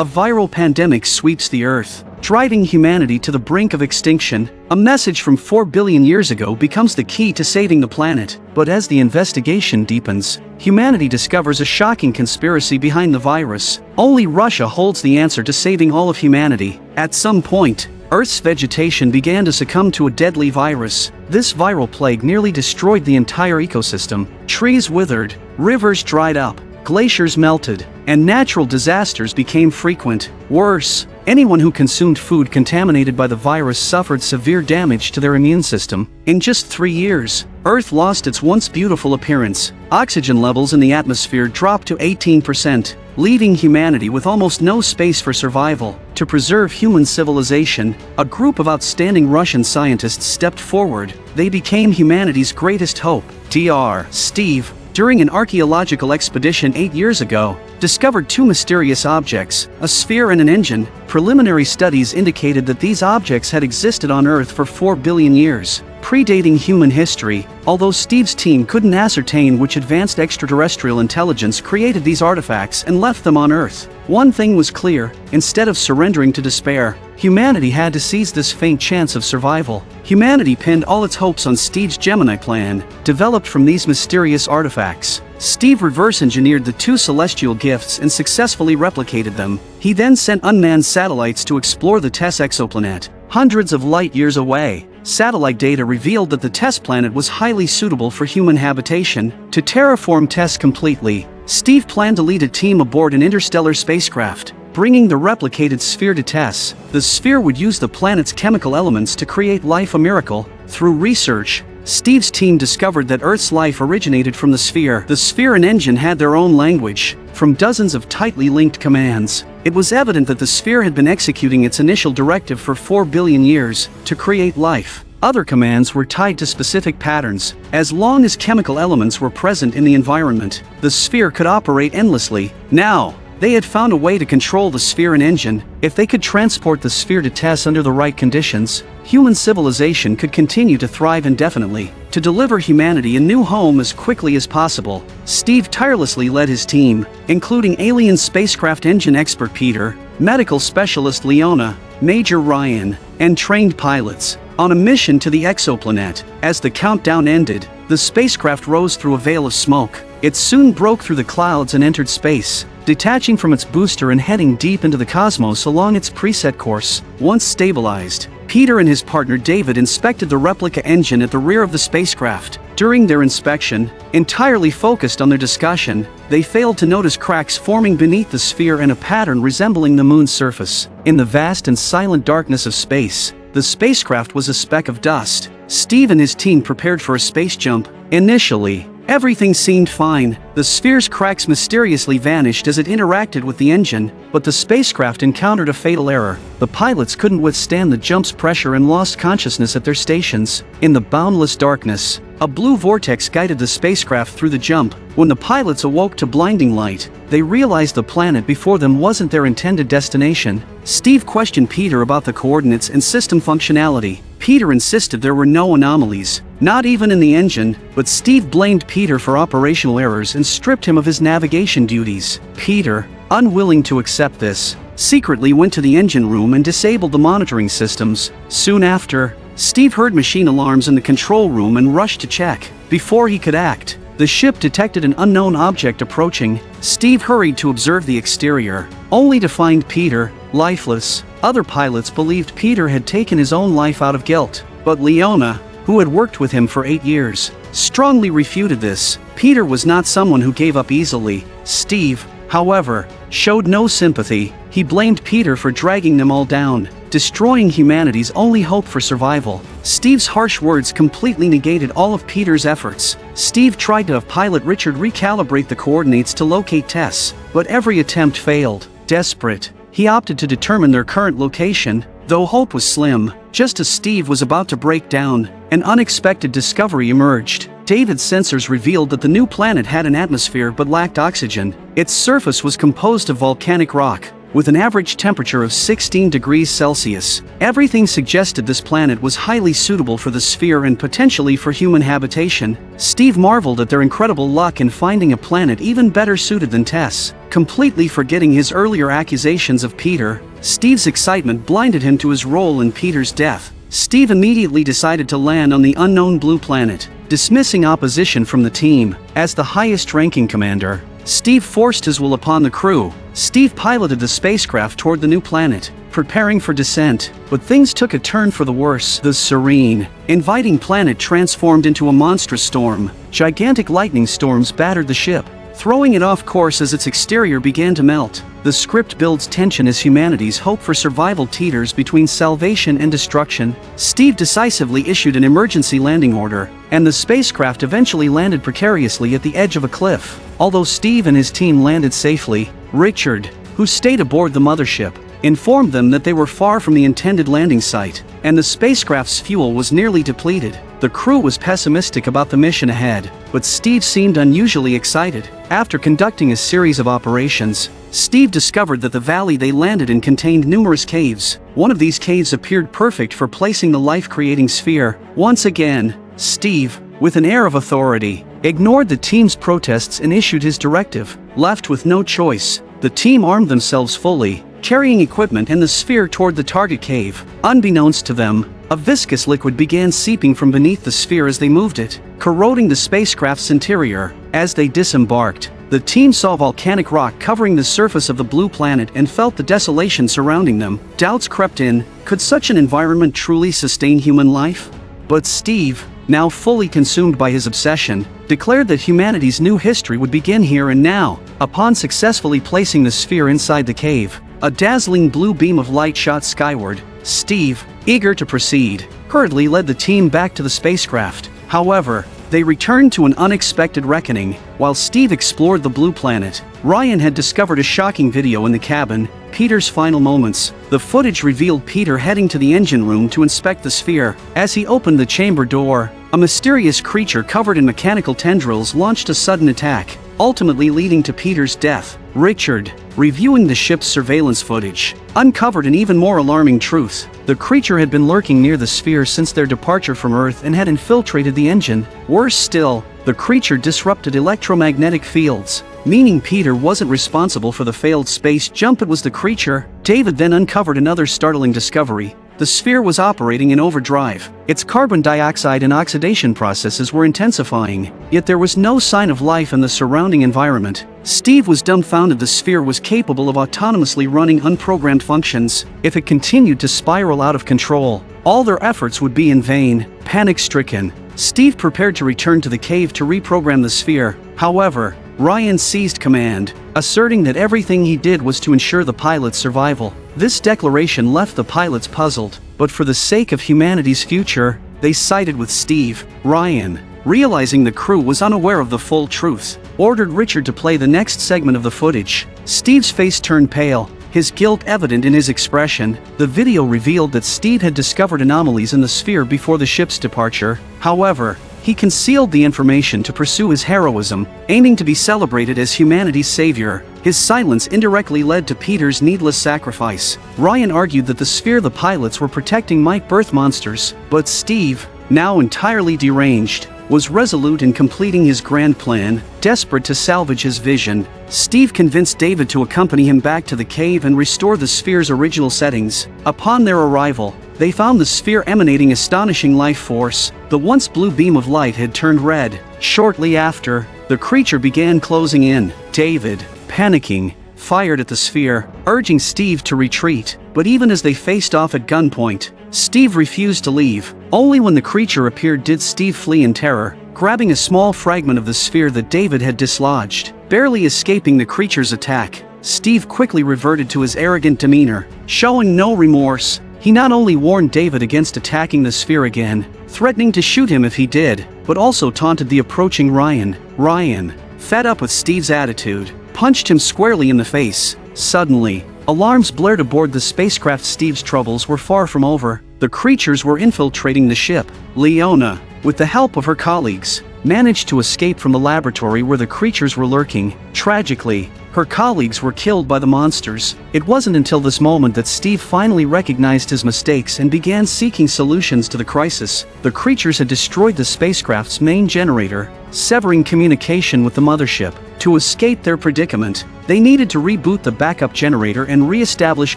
A viral pandemic sweeps the Earth, driving humanity to the brink of extinction. A message from 4 billion years ago becomes the key to saving the planet. But as the investigation deepens, humanity discovers a shocking conspiracy behind the virus. Only Russia holds the answer to saving all of humanity. At some point, Earth's vegetation began to succumb to a deadly virus. This viral plague nearly destroyed the entire ecosystem. Trees withered, rivers dried up, glaciers melted, and natural disasters became frequent. Worse, anyone who consumed food contaminated by the virus suffered severe damage to their immune system. In just 3 years, Earth lost its once beautiful appearance. Oxygen levels in the atmosphere dropped to 18%, leaving humanity with almost no space for survival. To preserve human civilization, a group of outstanding Russian scientists stepped forward. They became humanity's greatest hope. Dr. Steve, during an archaeological expedition 8 years ago, discovered 2 mysterious objects, a sphere and an engine. Preliminary studies indicated that these objects had existed on Earth for 4 billion years, predating human history. Although Steve's team couldn't ascertain which advanced extraterrestrial intelligence created these artifacts and left them on Earth, one thing was clear: instead of surrendering to despair, humanity had to seize this faint chance of survival. Humanity pinned all its hopes on Steve's Gemini plan, developed from these mysterious artifacts. Steve reverse-engineered the 2 celestial gifts and successfully replicated them. He then sent unmanned satellites to explore the TESS exoplanet, hundreds of light-years away. Satellite data revealed that the TESS planet was highly suitable for human habitation. To terraform TESS completely, Steve planned to lead a team aboard an interstellar spacecraft, bringing the replicated sphere to TESS. The sphere would use the planet's chemical elements to create life, a miracle. Through research, Steve's team discovered that Earth's life originated from the sphere. The sphere and engine had their own language, from dozens of tightly linked commands. It was evident that the sphere had been executing its initial directive for 4 billion years, to create life. Other commands were tied to specific patterns. As long as chemical elements were present in the environment, the sphere could operate endlessly. Now, they had found a way to control the sphere and engine. If they could transport the sphere to TESS under the right conditions, human civilization could continue to thrive indefinitely. To deliver humanity a new home as quickly as possible, Steve tirelessly led his team, including alien spacecraft engine expert Peter, medical specialist Leona, Major Ryan, and trained pilots, on a mission to the exoplanet. As the countdown ended, the spacecraft rose through a veil of smoke. It soon broke through the clouds and entered space, detaching from its booster and heading deep into the cosmos along its preset course. Once stabilized, Peter and his partner David inspected the replica engine at the rear of the spacecraft. During their inspection, entirely focused on their discussion, they failed to notice cracks forming beneath the sphere and a pattern resembling the moon's surface. In the vast and silent darkness of space, the spacecraft was a speck of dust. Steve and his team prepared for a space jump. Initially, everything seemed fine. The sphere's cracks mysteriously vanished as it interacted with the engine, but the spacecraft encountered a fatal error. The pilots couldn't withstand the jump's pressure and lost consciousness at their stations. In the boundless darkness, a blue vortex guided the spacecraft through the jump. When the pilots awoke to blinding light, they realized the planet before them wasn't their intended destination. Steve questioned Peter about the coordinates and system functionality. Peter insisted there were no anomalies, not even in the engine, but Steve blamed Peter for operational errors and stripped him of his navigation duties. Peter, unwilling to accept this, secretly went to the engine room and disabled the monitoring systems. Soon after, Steve heard machine alarms in the control room and rushed to check. Before he could act, the ship detected an unknown object approaching. Steve hurried to observe the exterior, only to find Peter lifeless. Other pilots believed Peter had taken his own life out of guilt, but Leona, who had worked with him for 8 years, strongly refuted this. Peter was not someone who gave up easily. Steve, however, showed no sympathy. He blamed Peter for dragging them all down, destroying humanity's only hope for survival. Steve's harsh words completely negated all of Peter's efforts. Steve tried to have pilot Richard recalibrate the coordinates to locate TESS, but every attempt failed. Desperate, he opted to determine their current location, though hope was slim. Just as Steve was about to break down, an unexpected discovery emerged. David's sensors revealed that the new planet had an atmosphere but lacked oxygen. Its surface was composed of volcanic rock, with an average temperature of 16 degrees Celsius. Everything suggested this planet was highly suitable for the sphere and potentially for human habitation. Steve marveled at their incredible luck in finding a planet even better suited than Tess. Completely forgetting his earlier accusations of Peter, Steve's excitement blinded him to his role in Peter's death. Steve immediately decided to land on the unknown blue planet, dismissing opposition from the team. As the highest-ranking commander, Steve forced his will upon the crew. Steve piloted the spacecraft toward the new planet, preparing for descent. But things took a turn for the worse. The serene, inviting planet transformed into a monstrous storm. Gigantic lightning storms battered the ship, throwing it off course as its exterior began to melt. The script builds tension as humanity's hope for survival teeters between salvation and destruction. Steve decisively issued an emergency landing order, and the spacecraft eventually landed precariously at the edge of a cliff. Although Steve and his team landed safely, Richard, who stayed aboard the mothership, informed them that they were far from the intended landing site, and the spacecraft's fuel was nearly depleted. The crew was pessimistic about the mission ahead, but Steve seemed unusually excited. After conducting a series of operations, Steve discovered that the valley they landed in contained numerous caves. One of these caves appeared perfect for placing the life-creating sphere. Once again, Steve, with an air of authority, ignored the team's protests and issued his directive. Left with no choice, the team armed themselves fully, carrying equipment and the sphere toward the target cave. Unbeknownst to them, a viscous liquid began seeping from beneath the sphere as they moved it, corroding the spacecraft's interior. As they disembarked, the team saw volcanic rock covering the surface of the blue planet and felt the desolation surrounding them. Doubts crept in. Could such an environment truly sustain human life? But Steve, now fully consumed by his obsession, declared that humanity's new history would begin here and now. Upon successfully placing the sphere inside the cave, a dazzling blue beam of light shot skyward. Steve, eager to proceed, hurriedly led the team back to the spacecraft. However, they returned to an unexpected reckoning. While Steve explored the blue planet, Ryan had discovered a shocking video in the cabin, Peter's final moments. The footage revealed Peter heading to the engine room to inspect the sphere. As he opened the chamber door, a mysterious creature covered in mechanical tendrils launched a sudden attack, ultimately leading to Peter's death. Richard, reviewing the ship's surveillance footage, uncovered an even more alarming truth. The creature had been lurking near the sphere since their departure from Earth and had infiltrated the engine. Worse still, the creature disrupted electromagnetic fields, meaning Peter wasn't responsible for the failed space jump, it was the creature. David then uncovered another startling discovery. The sphere was operating in overdrive. Its carbon dioxide and oxidation processes were intensifying, yet there was no sign of life in the surrounding environment. Steve was dumbfounded. The sphere was capable of autonomously running unprogrammed functions. If it continued to spiral out of control, all their efforts would be in vain. Panic-stricken, Steve prepared to return to the cave to reprogram the sphere. However, Ryan seized command, asserting that everything he did was to ensure the pilot's survival. This declaration left the pilots puzzled, but for the sake of humanity's future, they sided with Steve. Ryan, realizing the crew was unaware of the full truth, ordered Richard to play the next segment of the footage. Steve's face turned pale, his guilt evident in his expression. The video revealed that Steve had discovered anomalies in the sphere before the ship's departure. However, he concealed the information to pursue his heroism, aiming to be celebrated as humanity's savior. His silence indirectly led to Peter's needless sacrifice. Ryan argued that the sphere the pilots were protecting might birth monsters, but Steve, now entirely deranged, was resolute in completing his grand plan. Desperate to salvage his vision, Steve convinced David to accompany him back to the cave and restore the sphere's original settings. Upon their arrival, they found the sphere emanating astonishing life force. The once blue beam of light had turned red. Shortly after, the creature began closing in. David, panicking, fired at the sphere, urging Steve to retreat. But even as they faced off at gunpoint, Steve refused to leave. Only when the creature appeared did Steve flee in terror, grabbing a small fragment of the sphere that David had dislodged. Barely escaping the creature's attack, Steve quickly reverted to his arrogant demeanor. Showing no remorse, he not only warned David against attacking the sphere again, threatening to shoot him if he did, but also taunted the approaching Ryan. Ryan, fed up with Steve's attitude, punched him squarely in the face. Suddenly, alarms blared aboard the spacecraft. Steve's troubles were far from over. The creatures were infiltrating the ship. Leona, with the help of her colleagues, managed to escape from the laboratory where the creatures were lurking. Tragically, her colleagues were killed by the monsters. It wasn't until this moment that Steve finally recognized his mistakes and began seeking solutions to the crisis. The creatures had destroyed the spacecraft's main generator, severing communication with the mothership. To escape their predicament, they needed to reboot the backup generator and re-establish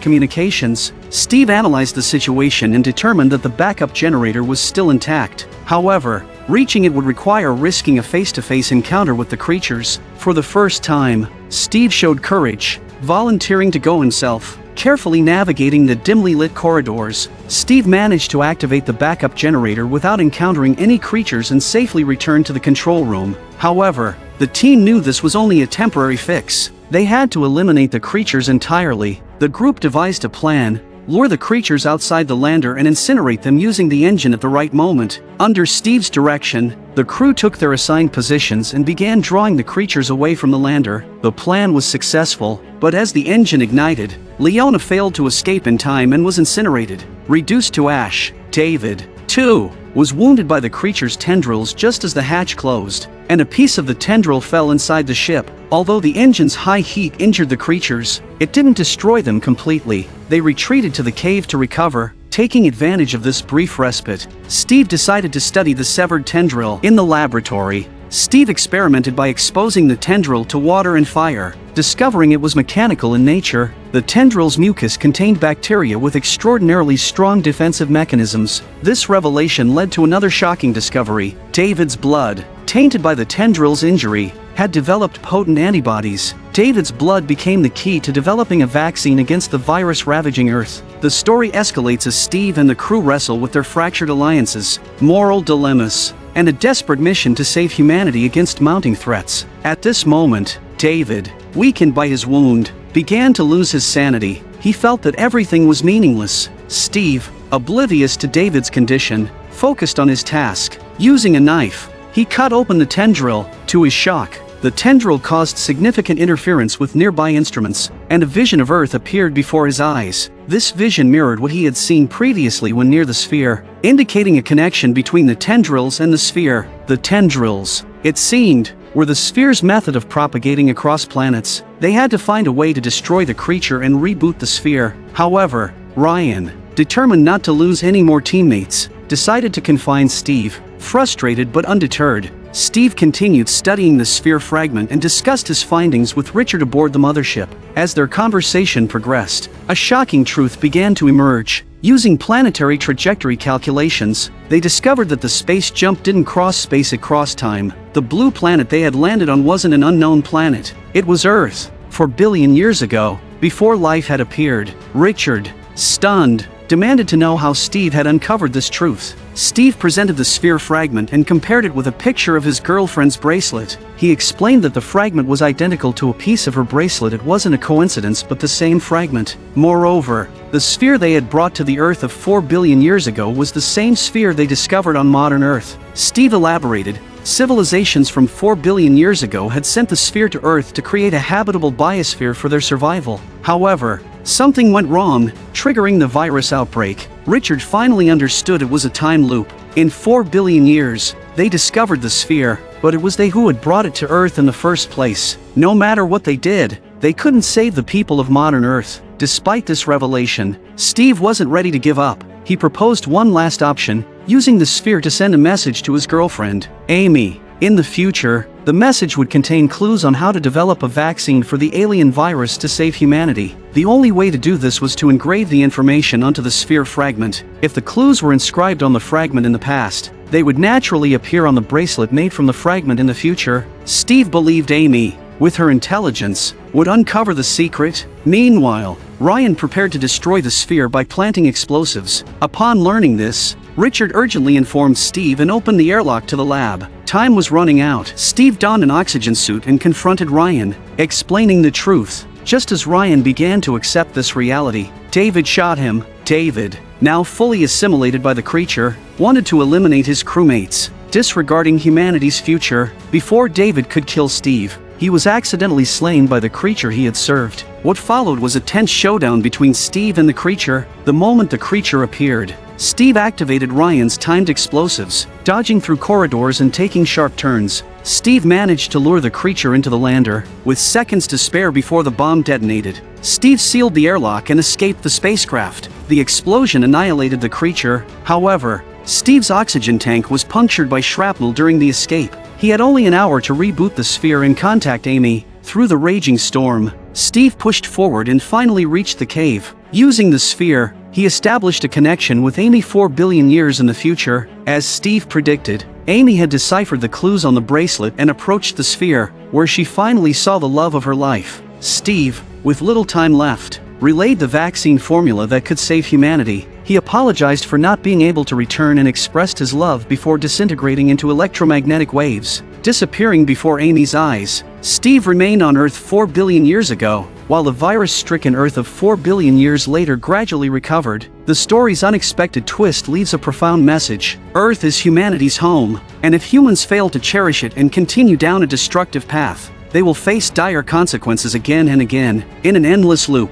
communications. Steve analyzed the situation and determined that the backup generator was still intact. However, reaching it would require risking a face-to-face encounter with the creatures. For the first time, Steve showed courage, volunteering to go himself. Carefully navigating the dimly lit corridors, Steve managed to activate the backup generator without encountering any creatures and safely returned to the control room. However, the team knew this was only a temporary fix. They had to eliminate the creatures entirely. The group devised a plan: lure the creatures outside the lander and incinerate them using the engine at the right moment. Under Steve's direction, the crew took their assigned positions and began drawing the creatures away from the lander. The plan was successful, but as the engine ignited, Leona failed to escape in time and was incinerated. Reduced to ash, David, too, was wounded by the creature's tendrils just as the hatch closed, and a piece of the tendril fell inside the ship. Although the engine's high heat injured the creatures, it didn't destroy them completely. They retreated to the cave to recover. Taking advantage of this brief respite, Steve decided to study the severed tendril. In the laboratory, Steve experimented by exposing the tendril to water and fire. Discovering it was mechanical in nature, the tendril's mucus contained bacteria with extraordinarily strong defensive mechanisms. This revelation led to another shocking discovery: David's blood, tainted by the tendril's injury, had developed potent antibodies. David's blood became the key to developing a vaccine against the virus ravaging Earth. The story escalates as Steve and the crew wrestle with their fractured alliances, moral dilemmas, and a desperate mission to save humanity against mounting threats. At this moment, David, weakened by his wound, began to lose his sanity. He felt that everything was meaningless. Steve, oblivious to David's condition, focused on his task. Using a knife, he cut open the tendril. To his shock, the tendril caused significant interference with nearby instruments, and a vision of Earth appeared before his eyes. This vision mirrored what he had seen previously when near the sphere, indicating a connection between the tendrils and the sphere. The tendrils, it seemed, were the sphere's method of propagating across planets. They had to find a way to destroy the creature and reboot the sphere. However, Ryan, determined not to lose any more teammates, decided to confine Steve. Frustrated but undeterred, Steve continued studying the sphere fragment and discussed his findings with Richard aboard the mothership. As their conversation progressed, a shocking truth began to emerge. Using planetary trajectory calculations, they discovered that the space jump didn't cross space, it crossed time. The blue planet they had landed on wasn't an unknown planet. It was Earth, 4 billion years ago, before life had appeared. Richard, stunned, demanded to know how Steve had uncovered this truth. Steve presented the sphere fragment and compared it with a picture of his girlfriend's bracelet. He explained that the fragment was identical to a piece of her bracelet. It wasn't a coincidence but the same fragment. Moreover, the sphere they had brought to the Earth of 4 billion years ago was the same sphere they discovered on modern Earth. Steve elaborated: civilizations from 4 billion years ago had sent the sphere to Earth to create a habitable biosphere for their survival. However, something went wrong, triggering the virus outbreak. Richard finally understood it was a time loop. In 4 billion years, they discovered the sphere, but it was they who had brought it to Earth in the first place. No matter what they did, they couldn't save the people of modern Earth. Despite this revelation, Steve wasn't ready to give up. He proposed one last option, using the sphere to send a message to his girlfriend, Amy. In the future, the message would contain clues on how to develop a vaccine for the alien virus to save humanity. The only way to do this was to engrave the information onto the sphere fragment. If the clues were inscribed on the fragment in the past, they would naturally appear on the bracelet made from the fragment in the future. Steve believed Amy, with her intelligence, would uncover the secret. Meanwhile, Ryan prepared to destroy the sphere by planting explosives. Upon learning this, Richard urgently informed Steve and opened the airlock to the lab. Time was running out. Steve donned an oxygen suit and confronted Ryan, explaining the truth. Just as Ryan began to accept this reality, David shot him. David, now fully assimilated by the creature, wanted to eliminate his crewmates, disregarding humanity's future. Before David could kill Steve, he was accidentally slain by the creature he had served. What followed was a tense showdown between Steve and the creature. The moment the creature appeared, Steve activated Ryan's timed explosives, dodging through corridors and taking sharp turns. Steve managed to lure the creature into the lander, with seconds to spare before the bomb detonated. Steve sealed the airlock and escaped the spacecraft. The explosion annihilated the creature. However, Steve's oxygen tank was punctured by shrapnel during the escape. He had only an hour to reboot the sphere and contact Amy. Through the raging storm, Steve pushed forward and finally reached the cave. Using the sphere, he established a connection with Amy 4 billion years in the future. As Steve predicted, Amy had deciphered the clues on the bracelet and approached the sphere, where she finally saw the love of her life. Steve, with little time left, relayed the vaccine formula that could save humanity. He apologized for not being able to return and expressed his love before disintegrating into electromagnetic waves, disappearing before Amy's eyes. Steve remained on Earth 4 billion years ago, while the virus-stricken Earth of 4 billion years later gradually recovered. The story's unexpected twist leaves a profound message. Earth is humanity's home, and if humans fail to cherish it and continue down a destructive path, they will face dire consequences again and again, in an endless loop.